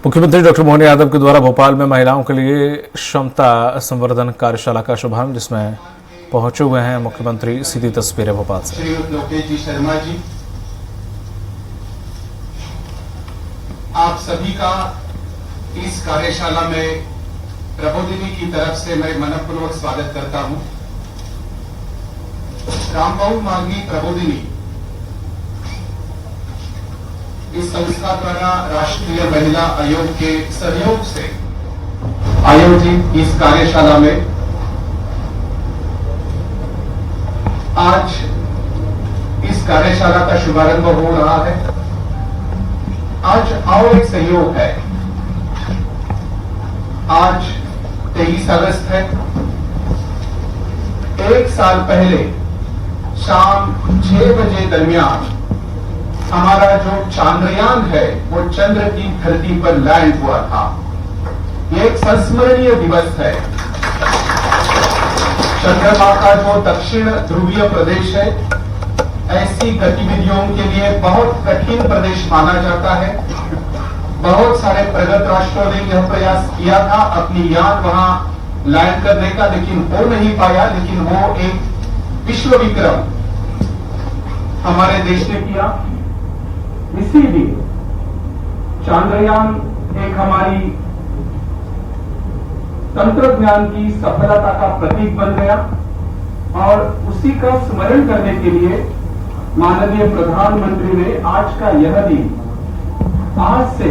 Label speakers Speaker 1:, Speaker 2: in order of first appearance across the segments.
Speaker 1: मुख्यमंत्री डॉक्टर मोहन यादव के द्वारा भोपाल में महिलाओं के लिए क्षमता संवर्धन कार्यशाला का शुभारंभ, जिसमें पहुंचे हुए हैं मुख्यमंत्री। सीधी तस्वीरें भोपाल से।
Speaker 2: श्री लोकेश जी शर्मा जी, आप सभी का इस कार्यशाला में प्रबोधिनी की तरफ से मैं मनपूर्वक स्वागत करता हूं। रामबाबू मांगी प्रबोधिनी इस संस्था द्वारा राष्ट्रीय महिला आयोग के सहयोग से आयोजित इस कार्यशाला में आज इस कार्यशाला का शुभारंभ हो रहा है। आज और एक सहयोग है। आज 23 अगस्त है। एक साल पहले शाम 6 बजे दरमियान हमारा जो चांद्रयान है वो चंद्र की धरती पर लैंड हुआ था। ये एक संस्मरणीय दिवस है। चंद्रमा का जो दक्षिण ध्रुवीय प्रदेश है, ऐसी गतिविधियों के लिए बहुत कठिन प्रदेश माना जाता है। बहुत सारे प्रगत राष्ट्रों ने यह प्रयास किया था अपनी यान वहां लैंड करने का, लेकिन हो नहीं पाया। लेकिन वो एक विश्व विक्रम हमारे देश ने किया। इसी दिन चांद्रयान एक हमारी तंत्रज्ञान की सफलता का प्रतीक बन गया और उसी का स्मरण करने के लिए माननीय प्रधानमंत्री ने आज का यह दिन आज से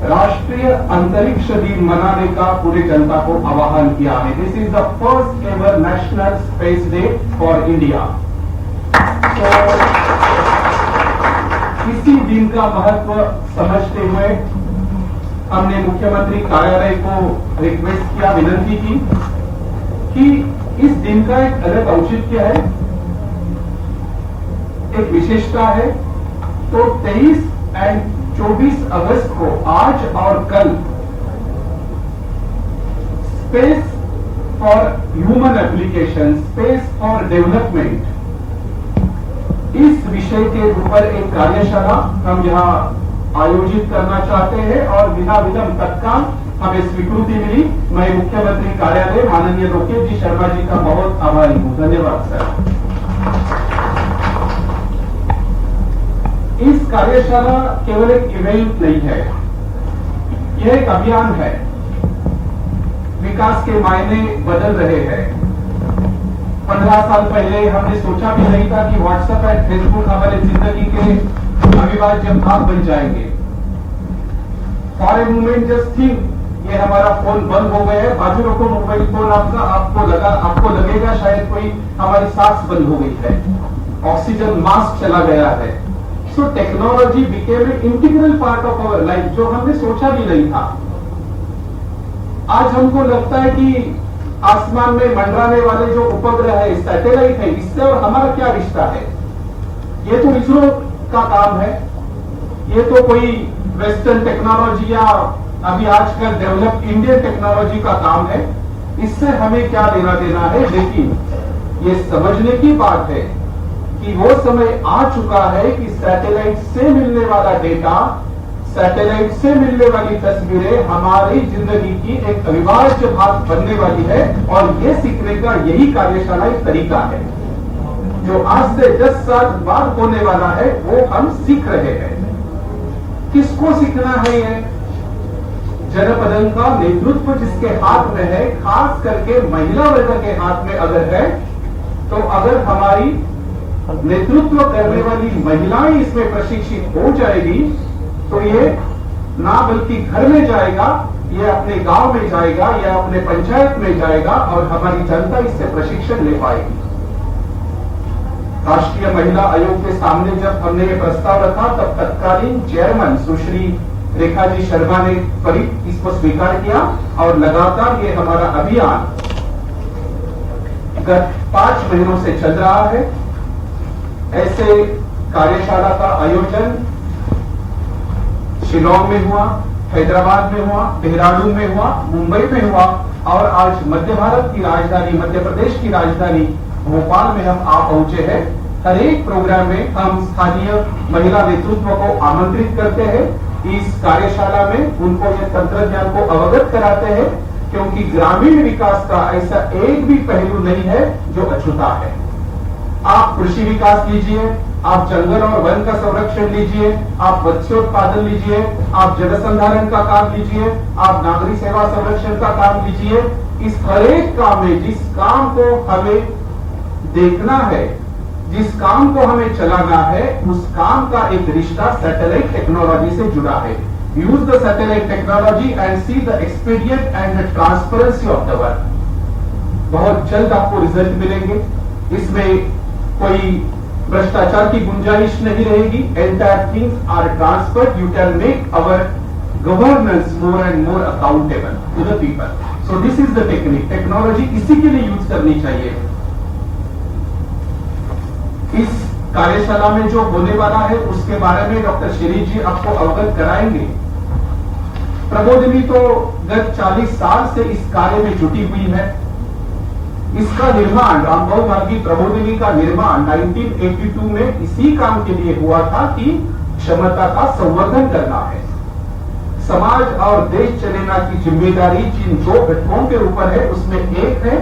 Speaker 2: राष्ट्रीय अंतरिक्ष दिन मनाने का पूरे जनता को आह्वान किया है। This is the first ever national space day for India. तो इसी दिन का महत्व समझते हुए हमने मुख्यमंत्री कार्यालय को रिक्वेस्ट किया, विनती की कि इस दिन का एक अलग औचित्य है, एक विशेषता है। तो 23 और 24 अगस्त को आज और कल space for human application, space for development, इस विषय के ऊपर एक कार्यशाला हम यहां आयोजित करना चाहते हैं और बिना विलंब तत्काल हमें स्वीकृति मिली। मैं मुख्यमंत्री कार्यालय माननीय लोकेश जी शर्मा जी का बहुत आभारी हूं। धन्यवाद सर। इस कार्यशाला केवल एक इवेंट नहीं है, यह एक अभियान है। विकास के मायने बदल रहे हैं। 15 साल पहले हमने सोचा भी नहीं था कि व्हाट्सएप और फेसबुक हमारे जिंदगी के अविभाज्य भाग बन जाएंगे। For a moment just think ये हमारा फोन बंद हो गया है, बाजू रखो मोबाइल फोन आपका, आपको लगेगा शायद कोई हमारी सांस बंद हो गई है, ऑक्सीजन मास्क चला गया है। So technology became a integral part of our life, जो हमने सोचा भी नहीं था। आज हमको लगता है कि आसमान में मंडराने वाले जो उपग्रह है, सैटेलाइट है, इससे और हमारा क्या रिश्ता है? ये तो इसरो का काम है, ये तो कोई वेस्टर्न टेक्नोलॉजी या अभी आजकल डेवलप इंडियन टेक्नोलॉजी का काम है। इससे हमें क्या लेना देना है? लेकिन ये समझने की बात है कि वो समय आ चुका है कि सैटेलाइट से मिलने वाला डेटा, सैटेलाइट से मिलने वाली तस्वीरें हमारी जिंदगी की एक अविभाज्य भाग बनने वाली है। और ये सीखने का यही कार्यशाला एक तरीका है। जो आज से 10 साल बाद होने वाला है वो हम सीख रहे हैं। किसको सीखना है? ये जनपदन का नेतृत्व जिसके हाथ में है, खास करके महिला वर्ग के हाथ में अगर है, तो अगर हमारी नेतृत्व करने वाली महिलाएं इसमें प्रशिक्षित हो जाएगी तो ये ना बल्कि घर में जाएगा, ये अपने गांव में जाएगा या अपने पंचायत में जाएगा और हमारी जनता इससे प्रशिक्षण ले पाएगी। राष्ट्रीय महिला आयोग के सामने जब हमने ये प्रस्ताव रखा तब तत्कालीन चेयरमैन सुश्री रेखा जी शर्मा ने त्वरित इसको स्वीकार किया और लगातार ये हमारा अभियान गत 5 महीनों से चल रहा है। ऐसे कार्यशाला का आयोजन शिलांग में हुआ, हैदराबाद में हुआ, देहरादून में हुआ, मुंबई में हुआ और आज मध्य भारत की राजधानी, मध्य प्रदेश की राजधानी भोपाल में हम आ पहुंचे हैं। हर एक प्रोग्राम में हम स्थानीय महिला नेतृत्व को आमंत्रित करते हैं इस कार्यशाला में उनको ये तंत्रज्ञान को अवगत कराते हैं, क्योंकि ग्रामीण विकास का ऐसा एक भी पहलू नहीं है जो अछूता है। आप कृषि विकास लीजिए, आप जंगल और वन का संरक्षण लीजिए, आप मत्स्योत्पादन लीजिए, आप जल संधारण का काम लीजिए, आप नागरिक सेवा संरक्षण का काम लीजिए। इस हर एक काम में जिस काम को हमें देखना है, जिस काम को हमें चलाना है, उस काम का एक रिश्ता सैटेलाइट टेक्नोलॉजी से जुड़ा है। Use the satellite technology and see the expedient and the transparency of the work. बहुत जल्द आपको रिजल्ट मिलेंगे। इसमें कोई भ्रष्टाचार की गुंजाइश नहीं रहेगी। Entire things are transferred. You can make our governance more and more accountable to the people. So this is the technique. Technology इसी के लिए यूज करनी चाहिए। इस कार्यशाला में जो होने वाला है उसके बारे में डॉक्टर शिरीष जी आपको अवगत कराएंगे। प्रबोधिनी तो गत 40 साल से इस कार्य में जुटी हुई है। इसका निर्माण, रामभाऊ मार्गी प्रबोधिनी का निर्माण 1982 में इसी काम के लिए हुआ था कि क्षमता का संवर्धन करना है। समाज और देश चलेना की जिम्मेदारी जिन दो घटकों के ऊपर है, उसमें एक है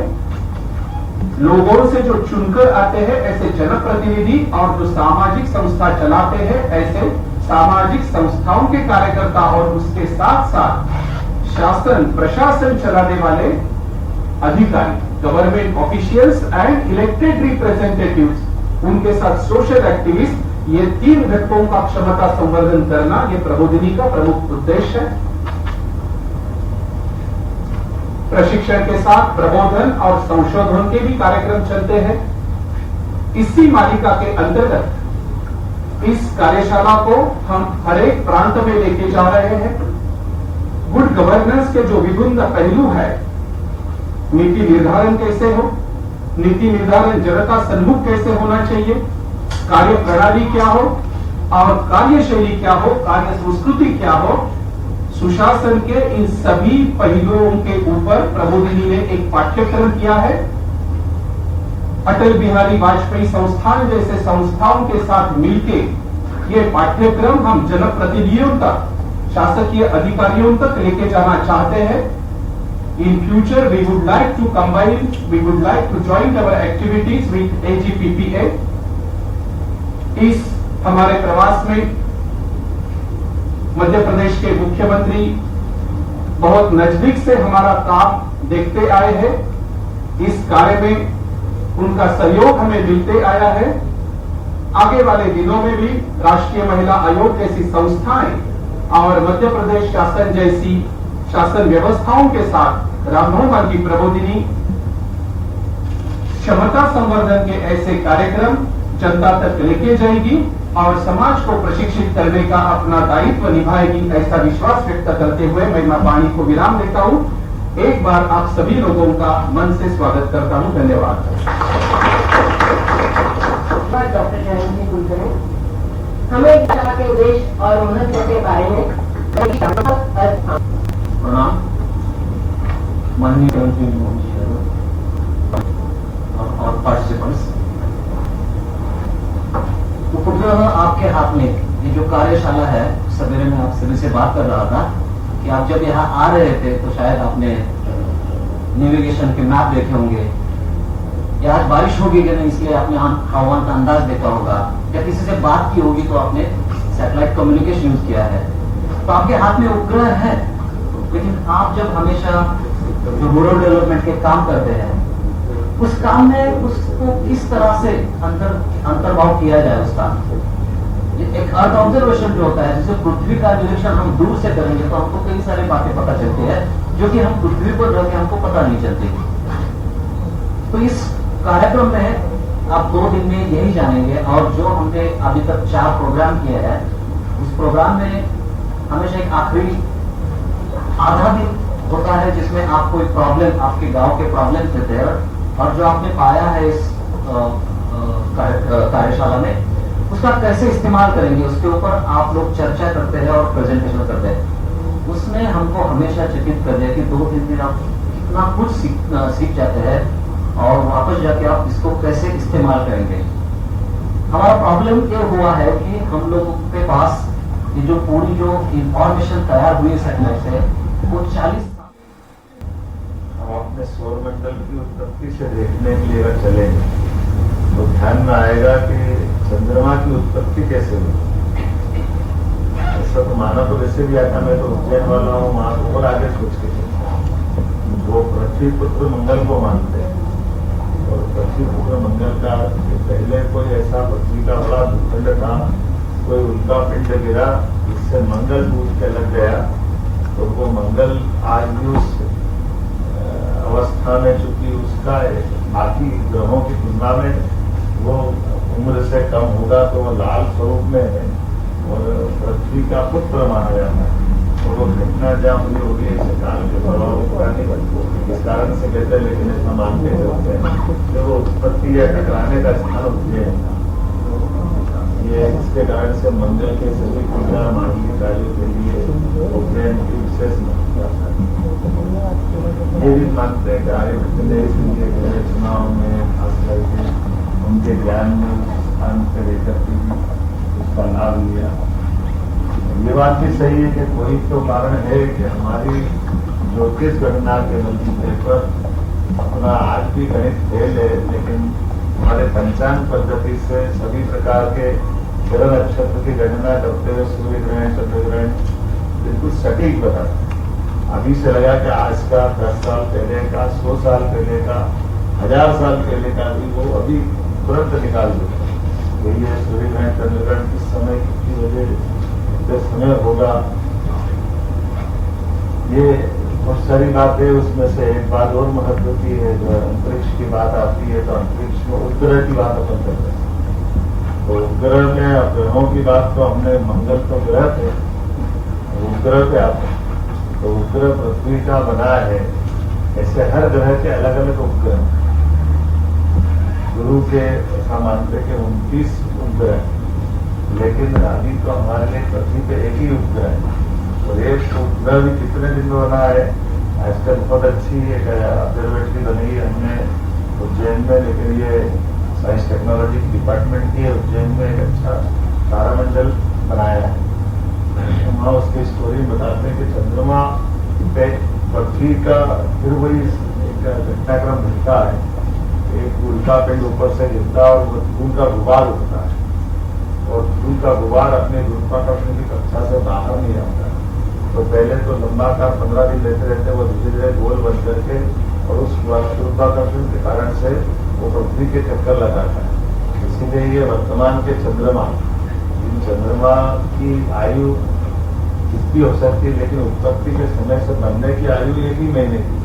Speaker 2: लोगों से जो चुनकर आते हैं ऐसे जनप्रतिनिधि, और जो सामाजिक संस्था चलाते हैं ऐसे सामाजिक संस्थाओं के कार्यकर्ता, और उसके साथ साथ शासन प्रशासन चलाने वाले अधिकारी, government officials and elected representatives, उनके साथ सोशल एक्टिविस्ट। ये तीन घटकों का क्षमता संवर्धन करना ये प्रबोधिनी का प्रमुख उद्देश्य है। प्रशिक्षण के साथ प्रबोधन और संशोधन के भी कार्यक्रम चलते हैं। इसी मालिका के अंतर्गत इस कार्यशाला को हम हर एक प्रांत में लेके जा रहे हैं। गुड गवर्नेंस के जो विभिन्न पहलू है, नीति निर्धारण कैसे हो, नीति निर्धारण जनता सन्मुख कैसे होना चाहिए, कार्य प्रणाली क्या हो और कार्यशैली क्या हो, कार्य संस्कृति क्या हो, सुशासन के इन सभी पहलुओं के ऊपर प्रबोधिनी ने एक पाठ्यक्रम किया है। अटल बिहारी वाजपेयी संस्थान जैसे संस्थाओं के साथ मिलकर ये पाठ्यक्रम हम जनप्रतिनिधियों तक, शासकीय अधिकारियों तक लेके जाना चाहते हैं। In future we would like to combine, we would like to join our activities with AGPPA। इस हमारे प्रवास में मध्य प्रदेश के मुख्यमंत्री बहुत नजदीक से हमारा काम देखते आए हैं। इस कार्य में उनका सहयोग हमें मिलते आया है। आगे वाले दिनों में भी राष्ट्रीय महिला आयोग जैसी संस्थाएं और मध्य प्रदेश शासन जैसी शासन व्यवस्थाओं के साथ रामभाऊ मार्गी प्रबोधिनी क्षमता संवर्धन के ऐसे कार्यक्रम जनता तक लेके जाएगी और समाज को प्रशिक्षित करने का अपना दायित्व निभाएगी, ऐसा विश्वास व्यक्त करते हुए मैं अपना वाणी को विराम देता हूं। एक बार आप सभी लोगों का मन से स्वागत करता हूं। धन्यवाद।
Speaker 3: डॉक्टर जयंती कुलकर्णी हमें शिक्षा के उद्देश्य और महत्व के बारे में
Speaker 4: प्रणाम। माननीय मंत्री और पार्टिसिपेंट्स, उपग्रह आपके हाथ में ये जो कार्यशाला है, सवेरे में आप सभी से बात कर रहा था कि आप जब यहाँ आ रहे थे तो शायद आपने नेविगेशन के मैप देखे होंगे, या आज बारिश होगी कि नहीं इसलिए आपने हवामान का अंदाज देखा होगा, या किसी से बात की होगी तो आपने सैटेलाइट कम्युनिकेशन यूज किया है। तो आपके हाथ में उपग्रह है, लेकिन आप जब हमेशा जो रूरल डेवलपमेंट के काम करते हैं उस काम में उसको किस तरह से अंतर्भाव किया जाए उस काम को। एक अर्थ ऑब्जर्वेशन जो होता है, जैसे पृथ्वी का निरीक्षण हम दूर से करेंगे तो हमको कई सारी बातें पता चलती है जो कि हम पृथ्वी पर रह के हमको पता नहीं चलती। तो इस कार्यक्रम में आप 2 दिन में यही जानेंगे, और जो हमने अभी तक 4 प्रोग्राम किए हैं उस प्रोग्राम में हमेशा एक आखिरी आधा दिन होता है जिसमें आप कोई प्रॉब्लम, आपके गांव के प्रॉब्लम देते हैं, और जो आपने पाया है इस कार्यशाला में उसका कैसे इस्तेमाल करेंगे उसके ऊपर आप लोग चर्चा करते हैं और प्रेजेंटेशन करते हैं। उसने हमको हमेशा चकित कर दिया कि 2-3 दिन आप कितना कुछ सीख जाते हैं और वापस जाके आप इसको कैसे इस्तेमाल करेंगे। हमारा प्रॉब्लम ये हुआ है कि हम लोगों के पास ये जो पूरी जो इंफॉर्मेशन तैयार हुई सैटेलाइट से वो 40
Speaker 5: हम अपने सौरमंडल की उत्पत्ति से देखने के लिए अगर चलेंगे तो ध्यान में आएगा कि चंद्रमा की उत्पत्ति कैसे हुई। ऐसा तो माना तो वैसे भी आता, मैं तो उज्जैन वाला हूँ, वहां तो और आगे सोच के वो पृथ्वी पुत्र मंगल को मानते हैं और पृथ्वी पुत्र मंगल का पहले कोई ऐसा पृथ्वी का बड़ा भूखंड था, कोई उल्का पिंड गिरा जिससे मंगल दूध के लग गया, तो वो मंगल आज भी उस अवस्था में, चूंकि उसका बाकी ग्रहों की तुलना में वो उम्र से कम होगा तो वो लाल स्वरूप में है और पृथ्वी का पुत्र माना जाता है। और वो घटना जहाँ हुई होगी इस काल के प्रभाव इस कारण से कहते हैं, लेकिन ऐसा मानते होते हैं कि वो उत्पत्ति या टकराने का स्थान उज्जैन था। ये इसके कारण से मंगल के सभी पूजा मांगलिक कार्यों के लिए उज्जैन की विशेष महत्ता है। ये भी मानते हैं कि आर्यभट्ट ने इसलिए चुनाव में खास करके उनके ज्ञान में स्थान से लेकर के भी उसका लाभ लिया। ये बात भी सही है कि कोई तो कारण है कि हमारी ज्योतिष गणना के बलबूते पर अपना आज भी गणित फेल है, लेकिन हमारे पंचांग पद्धति से सभी प्रकार के ग्रह नक्षत्र की गणना करते हुए सूर्य ग्रहण, चंद्र ग्रहण बिल्कुल सटीक बताते। अभी से लगा कि आज का 10 साल पहले का, 100 साल पहले का, 1000 साल पहले का भी वो अभी तुरंत निकाल देते। तो ये सूर्य ग्रहण, चंद्र ग्रहण किस समय, कितनी बजे, कितने समय होगा, ये बहुत सारी बातें। उसमें से एक बात और महत्व की है, जो अंतरिक्ष की बात आती है तो अंतरिक्ष में उपग्रह की बात अपन करते हैं। तो उपग्रह में ग्रहों की बात तो हमने, मंगल तो ग्रह थे, उपग्रह पे आते हैं। तो उपग्रह पृथ्वी का बना है, ऐसे हर ग्रह के अलग अलग उपग्रह। गुरु के ऐसा मानते कि 29 उपग्रह, लेकिन अभी तो हमारे लिए पृथ्वी पे एक ही उपग्रह है। और एक उपग्रह भी कितने दिन में बना है, आजकल बहुत अच्छी एक ऑब्जर्वेटरी बनी है हमने उज्जैन में, लेकिन ये साइंस टेक्नोलॉजी डिपार्टमेंट की है उज्जैन में, एक अच्छा तारामंडल बनाया है। वहाँ उसकी स्टोरी बताते हैं कि चंद्रमा पे पृथ्वी का फिर वही एक घटनाक्रम घटता है, एक उल्का पिंड ऊपर से गिरता है और वो धूल का गुबार उठता है और धूल का गुबार अपने गुरुत्वाकर्षण की कक्षा से बाहर नहीं आता। तो पहले तो लंबाकार 15 दिन लेते रहते, वो धीरे धीरे गोल बन करके और उस गुरुत्वाकर्षण के कारण से वो पृथ्वी के चक्कर लगाता है। इसीलिए ये वर्तमान के चंद्रमा, इन चंद्रमा की आयु जितनी हो सकती है, लेकिन उत्पत्ति के समय से बनने की आयु 1 ही महीने की।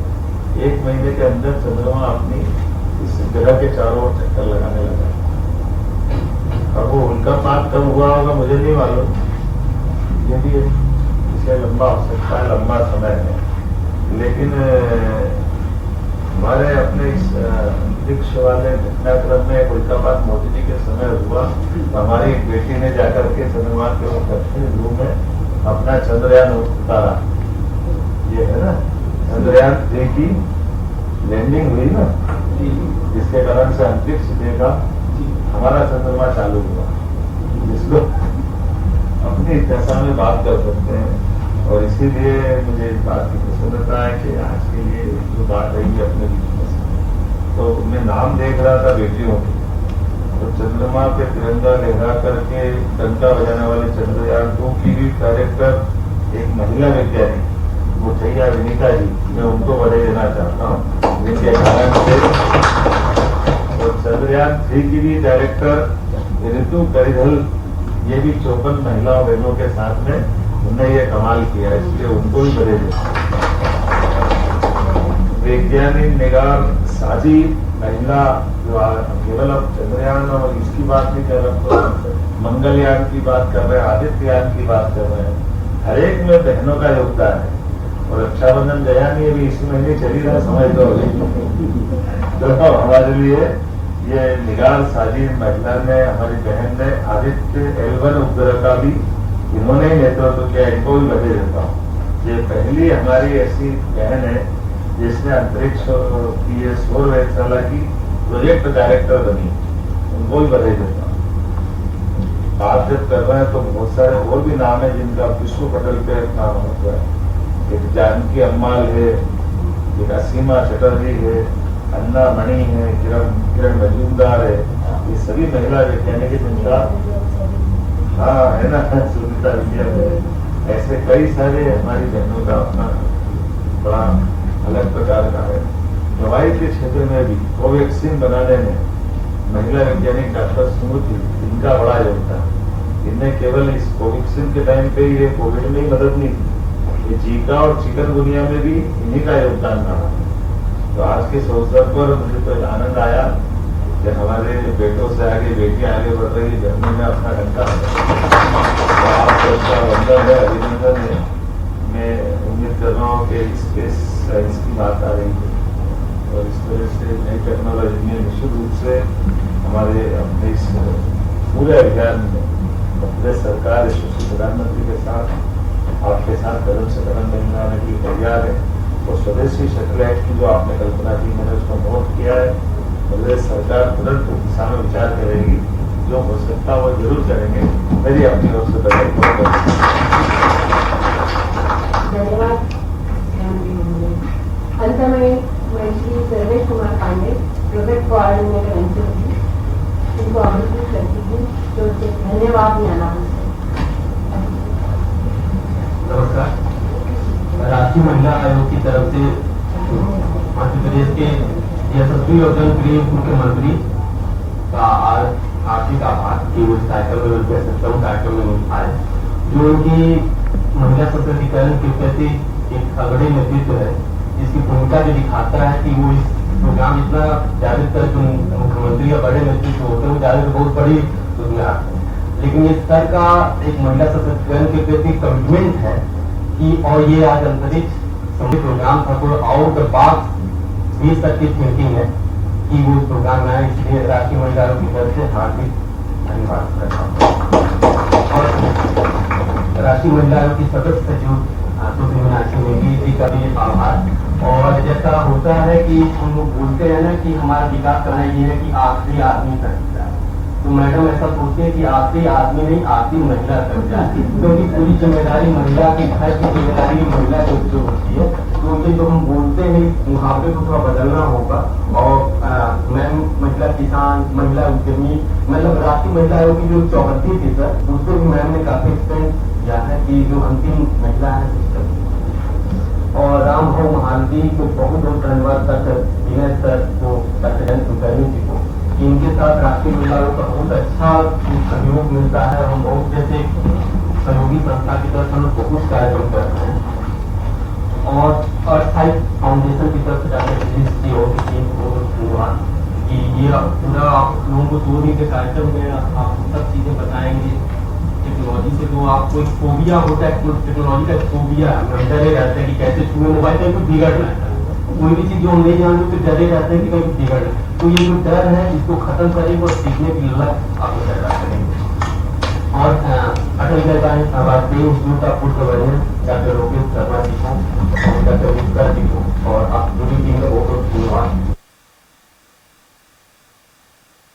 Speaker 5: 1 महीने के अंदर चंद्रमा अपनी इस ग्रह के चारों ओर चक्कर लगाने लगा। अब वो उल्कापात कब हुआ होगा मुझे नहीं मालूम, ये भी इसे लंबा हो सकता है, लंबा समय है। लेकिन हमारे अपने इस अंतरिक्ष वाले घटनाक्रम में एक उल्कापात मोदी जी के समय हुआ, तो हमारी एक बेटी ने जाकर के चंद्रमा के दक्षिणी ध्रुव में अपना चंद्रयान उतारा। ये है ना, चंद्रयान 3 की लैंडिंग हुई ना, जिसके कारण से अंतरिक्ष देखा हमारा चंद्रमा चालू हुआ, जिसको अपनी दशा में बात कर सकते हैं। और इसीलिए मुझे इस बात की प्रसन्नता है कि आज के लिए जो बात रही अपने बीच में, तो मैं नाम देख रहा था बेटियों की, तो चंद्रमा पे तिरंगा लहरा करके डंका बजाने वाले चंद्रयान 2 की भी डायरेक्टर एक महिला वैज्ञानिक मुठैया विनीता जी, मैं उनको बधाई देना चाहता हूँ जिनके कारण से। और चंद्रयान 3 की भी डायरेक्टर ऋतु करिधल, ये भी 54 महिलाओं बहनों के साथ में उन्होंने ये कमाल किया, इसलिए उनको भी बधाई देता हूँ। वैज्ञानिक निगार साजी महिला जो केवल अब चंद्रयान और इसकी बात नहीं कर रहे, तो मंगलयान की बात कर रहे हैं, आदित्ययान की बात कर रहे हैं, हर एक में बहनों का योगदान है। और रक्षाबंधन गया नहीं, अभी इसी महीने चली रहा, समझ दो। तो हमारे लिए ये निगार साजी महिला ने, हमारी बहन ने आदित्य L1 उपग्रह का भी इन्होंने ही नेतृत्व किया, इनको भी बधाई देता हूँ। ये पहली हमारी ऐसी बहन है जिसने अंतरिक्ष की ये सौर वेधशाला की प्रोजेक्ट डायरेक्टर बनी, उनको भी बधाई देता हूँ। बात जब कर रहे हैं तो बहुत सारे और भी नाम है जिनका विश्व पटल पे अपना महत्व है। एक जानकी अम्माल है, एक असीमा चटर्जी है, अन्ना मणि है, किरण मजूमदार है। ये सभी महिला वैज्ञानिक है जिनका हाँ है ना, सुनीता विलियम है। ऐसे कई सारे हमारी बहनों का अपना बड़ा अलग प्रकार का है। दवाई के क्षेत्र में भी कोवैक्सीन बनाने में महिला वैज्ञानिक डॉक्टर स्मृति, इनका बड़ा योगदान। इनने केवल इस कोवैक्सीन के टाइम पे ये कोविड में ही मदद नहीं की, ये जीका और चिकनगुनिया में भी इन्हीं का योगदान रहा। तो आज के इस अवसर पर मुझे तो आनंद आया कि हमारे बेटों से आगे बेटियां आगे बढ़ रही, जर्मनी में अपना घंटा तो आप सबका वंदन है, अभिनंदन है। मैं उम्मीद कर रहा हूँ कि स्पेस साइंस की बात आ रही है और इस तरह से नई टेक्नोलॉजी में निश्चित रूप से हमारे अपने इस पूरे अभियान में अपने सरकार यशस्वी प्रधानमंत्री के साथ आपके साथ कदम से कदम मिलाने के लिए तैयार है। और स्वदेशी सैटेलाइट की जो आपने कल्पना की, मैंने उसको नोट किया है। प्रदेश सरकार तुरंत दिशा में विचार करेगी, जो हो सकता वो जरूर करेंगे। मेरी अपनी ओर से
Speaker 3: धन्यवाद। अंत में मैं Shri Sarvesh Kumar Pande, project coordinator NCC, इनको आमंत्रित करती हूँ जो धन्यवाद ज्ञाना।
Speaker 6: नमस्कार। राष्ट्रीय महिला आयोग की तरफ से मध्य प्रदेश के यशस्वी और जनप्रिय मुख्यमंत्री का हार्दिक आभार कि वो इस कार्यक्रम में कार्यक्रम में आए, जो उनकी महिला सशक्तिकरण के प्रति एक अग्रणी नेतृत्व है, जिसकी भूमिका जो दिखाता है कि वो इस प्रोग्राम इतना ज्यादातर जो मुख्यमंत्री या बड़े नेतृत्व होते हैं वो ज्यादातर बहुत बड़ी उसमें आते हैं, लेकिन ये स्तर का एक महिला सशक्तिकरण के प्रति कमिटमेंट है कि और ये आज अंतरिक्ष प्रोग्राम था तो आउट द बॉक्स भी तक की थिंकिंग है कि वो प्रोग्राम में आए। इसलिए राष्ट्रीय महिला आयोग की तरफ से हार्दिक धन्यवाद करता हूँ। और राष्ट्रीय महिला आयोग की सदस्य सचिव मीनाक्षी नेगी जी का भी आभार। और जैसा होता है कि हम लोग बोलते हैं ना कि हमारा विकास करना ये है कि आखिरी आदमी तक जाए, तो मैडम ऐसा सोचते हैं कि आखिरी आदमी नहीं, आखिरी महिला तक जाए, क्योंकि पूरी जिम्मेदारी महिला की, घर की जिम्मेदारी महिला के ऊपर होती है। तो ये जो हम बोलते हैं मुहावरे को थोड़ा बदलना होगा। और मैम महिला किसान, महिला उद्यमी, मतलब राष्ट्रीय महिला आयोग की जो चौहद्दी थी सर, उसको भी मैम ने काफी एक्सटेंड किया है कि जो अंतिम महिला है सिस्टम। और राम भाव महांती को बहुत बहुत धन्यवाद डॉक्टर विनय सर को, डॉक्टर जयंत कुलकर्णी जी को, इनके साथ राष्ट्रीय महिला आयोग का बहुत अच्छा सहयोग मिलता है। हम बहुत जैसे सहयोगी संस्था की तरफ हम लोग बहुत कार्यक्रम कर रहे हैं। और साइड फाउंडेशन की तरफ से डॉक्टर जी और की टीम को धन्यवाद कि ये पूरा आप लोगों को 2 दिन के कार्यक्रम में आप सब चीजें बताएंगे टेक्नोलॉजी से। तो आपको एक फोबिया होता है, टेक्नोलॉजी का फोबिया डरे रहते हैं कि कैसे छुए मोबाइल में कुछ बिगड़ना है, कोई भी चीज जो हम नहीं जानते तो डरे रहते हैं कि कहीं बिगड़। तो ये जो डर है इसको खत्म करेंगे और सीखने की लत आपको पैदा करेंगे। और Atal Bihari Vajpayee institute of food governance doctor Lokesh Sharma ji को, डॉक्टर विश्वकर जी को और आप पूरी टीम को बहुत बहुत धन्यवाद।